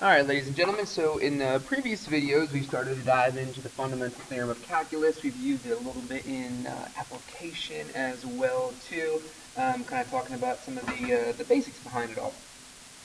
Alright, ladies and gentlemen, so in the previous videos we started to dive into the fundamental theorem of calculus. We've used it a little bit in application as well too, kind of talking about some of the basics behind it all.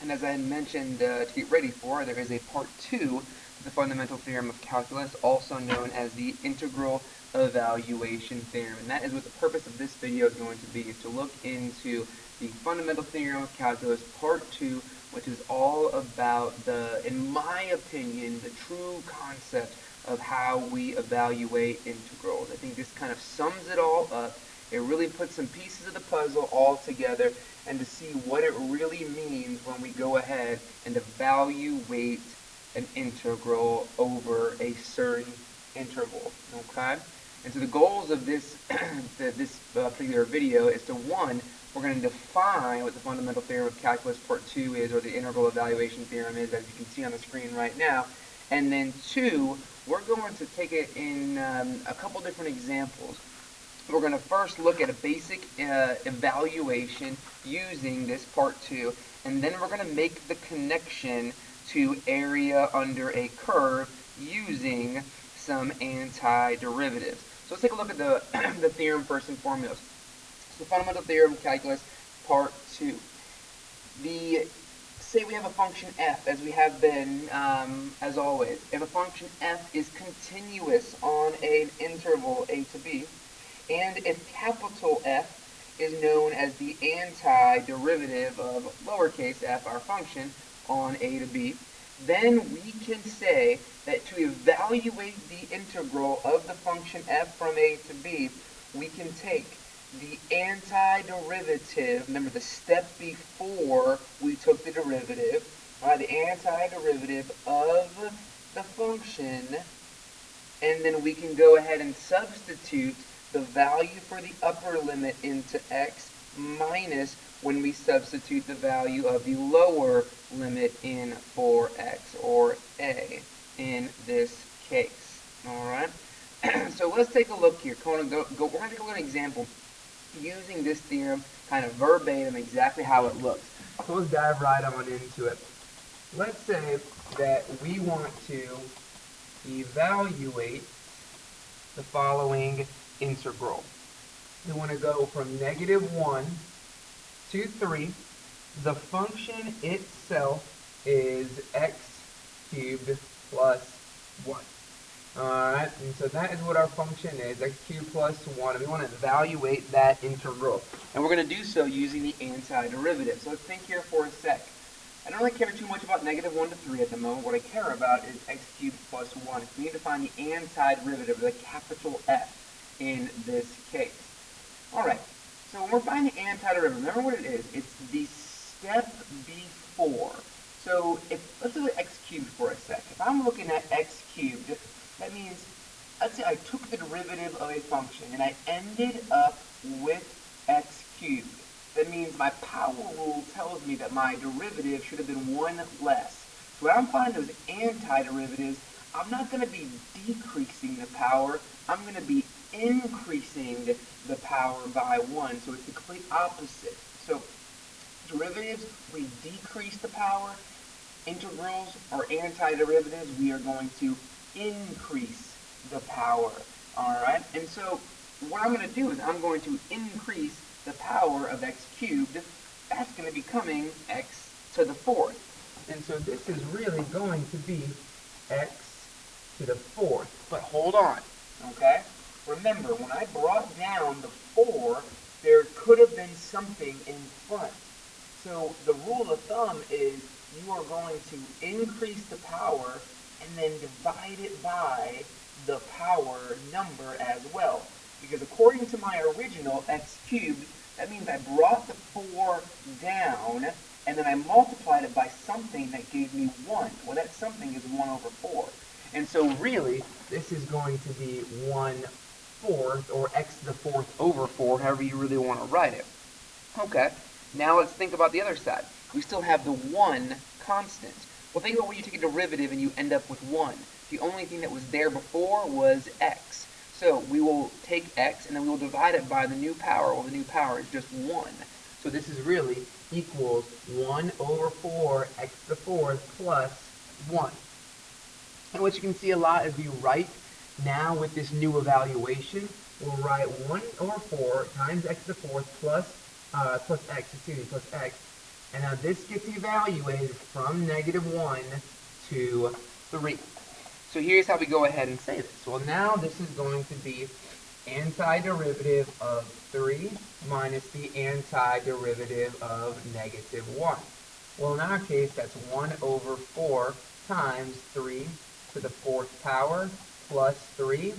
And as I had mentioned to get ready for, there is a part 2 to the fundamental theorem of calculus, also known as the integral evaluation theorem. And that is what the purpose of this video is going to be, is to look into the fundamental theorem of calculus part 2, which is all about in my opinion, the true concept of how we evaluate integrals. I think this kind of sums it all up. It really puts some pieces of the puzzle all together, and to see what it really means when we go ahead and evaluate an integral over a certain interval. Okay? And so the goals of this particular video is to, one, we're going to define what the fundamental theorem of calculus part 2 is, or the integral evaluation theorem is, as you can see on the screen right now. And then two, we're going to take it in a couple different examples. We're going to first look at a basic evaluation using this part 2, and then we're going to make the connection to area under a curve using some antiderivatives. So let's take a look at the theorem first and foremost. So fundamental theorem of calculus part 2. Say we have a function f, as we have been, as always. If a function f is continuous on an interval a to b, and if capital F is known as the antiderivative of lowercase f, our function, on a to b, then we can say that to evaluate the integral of the function f from a to b, we can take the antiderivative, remember the step before we took the derivative, the antiderivative of the function, and then we can go ahead and substitute the value for the upper limit into x minus when we substitute the value of the lower limit in for x, or a, in this case. Alright? So let's take a look here. We're going to take a look at an example using this theorem kind of verbatim, exactly how it looks. So let's dive right on into it. Let's say that we want to evaluate the following integral. We want to go from -1 to 3. The function itself is x cubed plus 1. Alright, and so that is what our function is, x cubed plus 1. And we want to evaluate that integral. And we're going to do so using the antiderivative. So let's think here for a sec. I don't really care too much about -1 to 3 at the moment. What I care about is x cubed plus 1. We need to find the antiderivative, the capital F, in this case. Alright, so when we're finding the antiderivative, remember what it is. It's the step before. So let's look at x cubed for a sec. If I'm looking at x cubed, that means, let's say I took the derivative of a function and I ended up with x cubed. That means my power rule tells me that my derivative should have been 1 less. So when I'm finding those antiderivatives, I'm not going to be decreasing the power, I'm going to be increasing the power by 1. So it's the complete opposite. So derivatives, we decrease the power. Integrals, or antiderivatives, we are going to increase the power. Alright? And so what I'm going to do is I'm going to increase the power of x cubed. That's going to be becoming x to the 4th. And so this is really going to be x to the 4th. But hold on, okay? Remember, when I brought down the 4, there could have been something in front. So the rule of thumb is you are going to increase the power and then divide it by the power number as well. Because according to my original x cubed, that means I brought the 4 down and then I multiplied it by something that gave me 1. Well, that something is 1 over 4. And so really, this is going to be 1/4, or x to the 4th over 4, however you really want to write it. Okay, now let's think about the other side. We still have the 1 constant. Well, think about when you take a derivative and you end up with 1. The only thing that was there before was x. So we will take x and then we will divide it by the new power. Well, the new power is just 1. So this is really equals 1 over 4 x to the 4th plus 1. And what you can see a lot is we write now with this new evaluation, we'll write 1 over 4 times x to the fourth plus x. And now this gets evaluated from -1 to 3. So here's how we go ahead and say this. Well, now this is going to be antiderivative of 3 minus the antiderivative of -1. Well, in our case, that's 1 over 4 times 3 to the 4th power plus 3,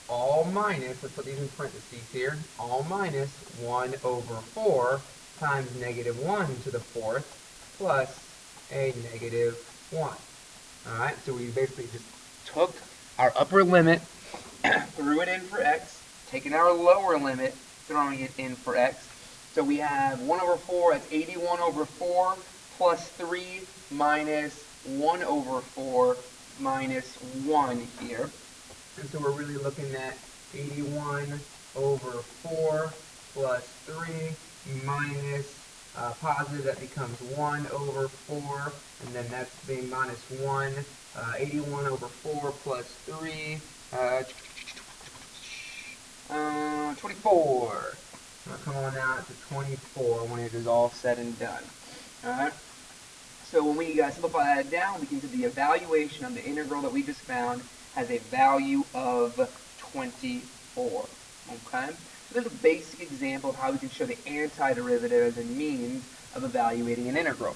all minus, let's put these in parentheses here, all minus 1 over 4 times -1 to the 4th plus a -1. All right, so we basically just took our upper limit, threw it in for x, taken our lower limit, throwing it in for x. So we have 1 over 4, that's 81 over 4, plus 3 minus 1 over 4 minus 1 here. And so we're really looking at 81 over 4 plus 3 minus positive, that becomes 1 over 4, and then that's being minus 1. 81 over 4 plus 3, 24. I'll come on out to 24 when it is all said and done. Alright? So when we simplify that down, we can see the evaluation of the integral that we just found has a value of 24. Okay? So there's a basic example of how we can show the antiderivative as a means of evaluating an integral.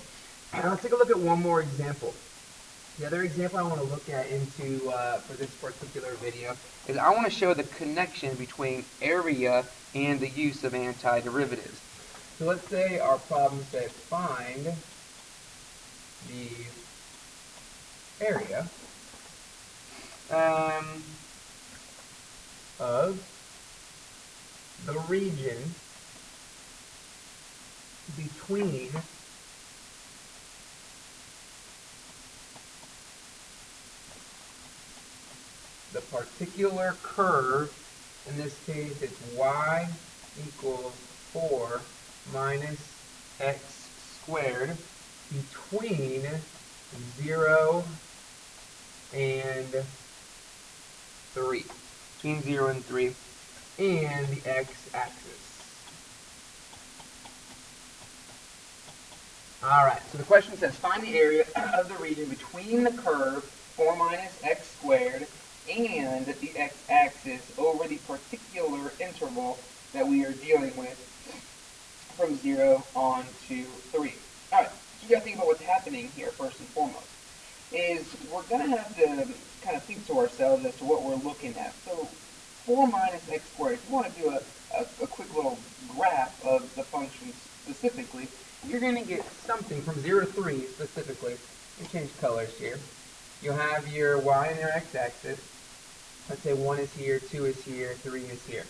Now let's take a look at one more example. The other example I want to look at for this particular video is I want to show the connection between area and the use of antiderivatives. So let's say our problem says find the area of the region between the particular curve, in this case it's y equals 4 minus x squared, between 0 and 3. Between 0 and 3, and the x-axis. Alright, so the question says find the area of the region between the curve 4 minus x squared and the x-axis over the particular interval that we are dealing with from 0 on to 3. Alright, so you got to think about what's happening here first and foremost. Is we're going to have to kind of think to ourselves as to what we're looking at. So 4 minus x squared, if you want to do a quick little graph of the function specifically, you're going to get something from 0 to 3 specifically. Let me change colors here. You'll have your y and your x-axis. Let's say 1 is here, 2 is here, 3 is here.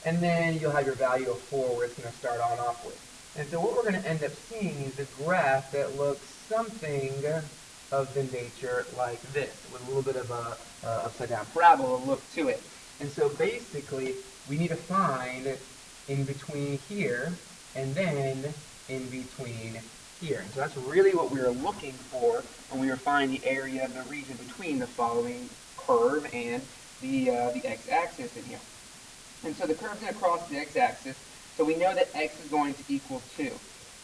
And then you'll have your value of 4 where it's going to start on off with. And so what we're going to end up seeing is a graph that looks something of the nature like this, with a little bit of a upside down parabola look to it. And so basically we need to find in between here and then in between here. And so that's really what we were looking for when we were finding the area of the region between the following curve and the x-axis in here. And so the curve's going to cross the x-axis, so we know that x is going to equal 2.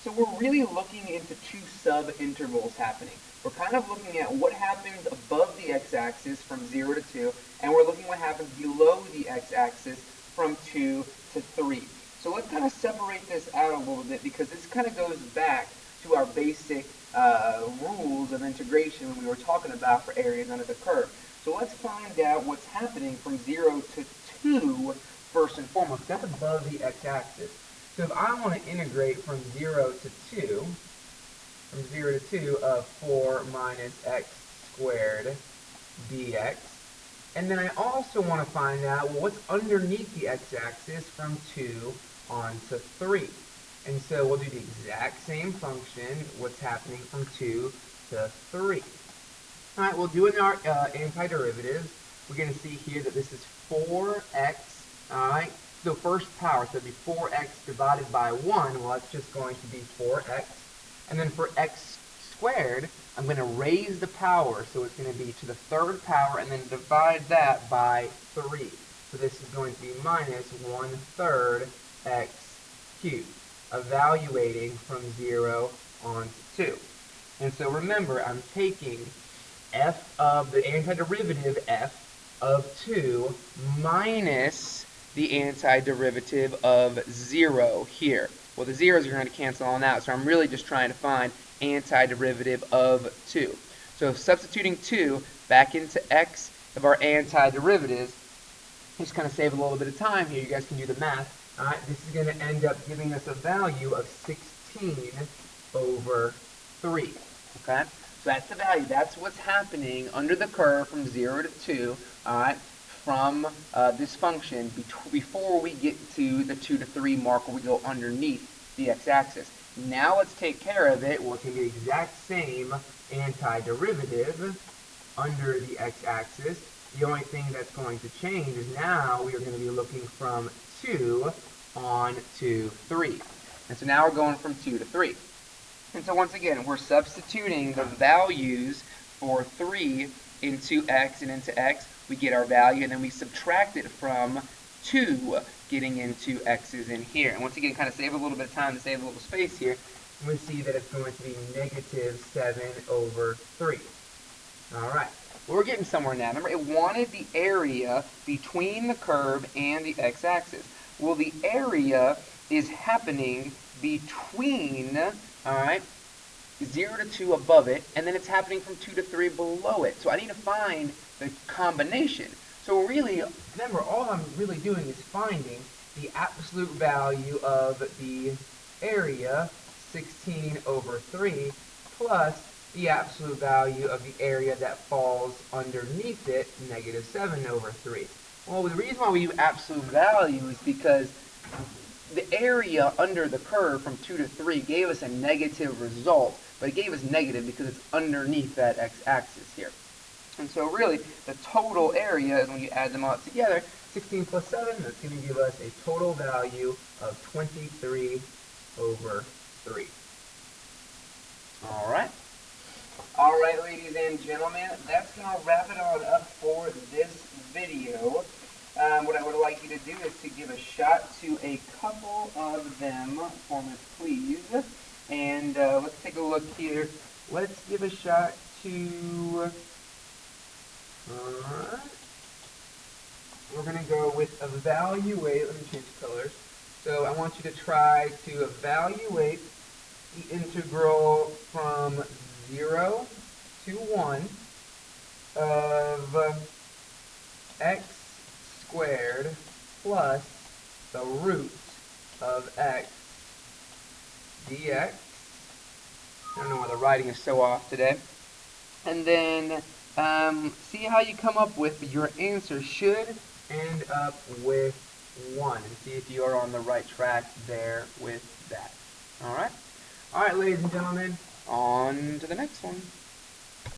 So we're really looking into two sub-intervals happening. We're kind of looking at what happens above the x-axis from 0 to 2, and we're looking at what happens below the x-axis from 2 to 3. So let's kind of separate this out a little bit, because this kind of goes back to our basic rules of integration when we were talking about for areas under the curve. So let's find out what's happening from 0 to 2 first and foremost. That's above the x-axis. So if I want to integrate from 0 to 2, of 4 minus x squared dx, and then I also want to find out, well, what's underneath the x-axis from 2 on to 3. And so we'll do the exact same function, what's happening from 2 to 3. All right, well, doing our antiderivatives, we're going to see here that this is 4x, all right? So first power, so it'd be 4x divided by 1. Well, that's just going to be 4x. And then for x squared, I'm going to raise the power, so it's going to be to the third power, and then divide that by 3. So this is going to be minus 1/3 x cubed, evaluating from 0 on to 2. And so remember, I'm taking f of the antiderivative f of 2 minus the antiderivative of 0 here. Well, the zeros are going to cancel on out, so I'm really just trying to find antiderivative of 2. So substituting 2 back into x of our antiderivatives, just kind of save a little bit of time here. You guys can do the math. All right, this is going to end up giving us a value of 16/3. Okay, so that's the value. That's what's happening under the curve from 0 to 2. All right, from this function before we get to the 2 to 3 mark where we go underneath the x-axis. Now let's take care of it. Well, it's going to be the exact same antiderivative under the x-axis. The only thing that's going to change is now we are going to be looking from 2 on to 3. And so now we're going from 2 to 3. And so once again, we're substituting the values for 3 into x and into x. We get our value, and then we subtract it from 2 getting into x's in here. And once again, kind of save a little bit of time to save a little space here. And we see that it's going to be -7/3. All right. Well, we're getting somewhere now. Remember, it wanted the area between the curve and the x-axis. Well, the area is happening between, all right, 0 to 2 above it, and then it's happening from 2 to 3 below it. So I need to find the combination. So really, remember, all I'm really doing is finding the absolute value of the area, 16/3, plus the absolute value of the area that falls underneath it, -7/3. Well, the reason why we use absolute value is because the area under the curve from 2 to 3 gave us a negative result, but it gave us negative because it's underneath that x-axis here. And so really, the total area is when you add them all together, 16 plus 7, that's going to give us a total value of 23/3. All right. All right, ladies and gentlemen, that's going to wrap it on up for this video. What I would like you to do is to give a shot to a couple of them for me, please. And let's take a look here. Let's give a shot to... Alright. We're going to go with evaluate. Let me change colors. So I want you to try to evaluate the integral from 0 to 1 of x squared plus the root of x dx. I don't know why the writing is so off today. And then see how you come up with your answer. Should end up with 1, and see if you are on the right track there with that. Alright? Alright, ladies and gentlemen, on to the next one.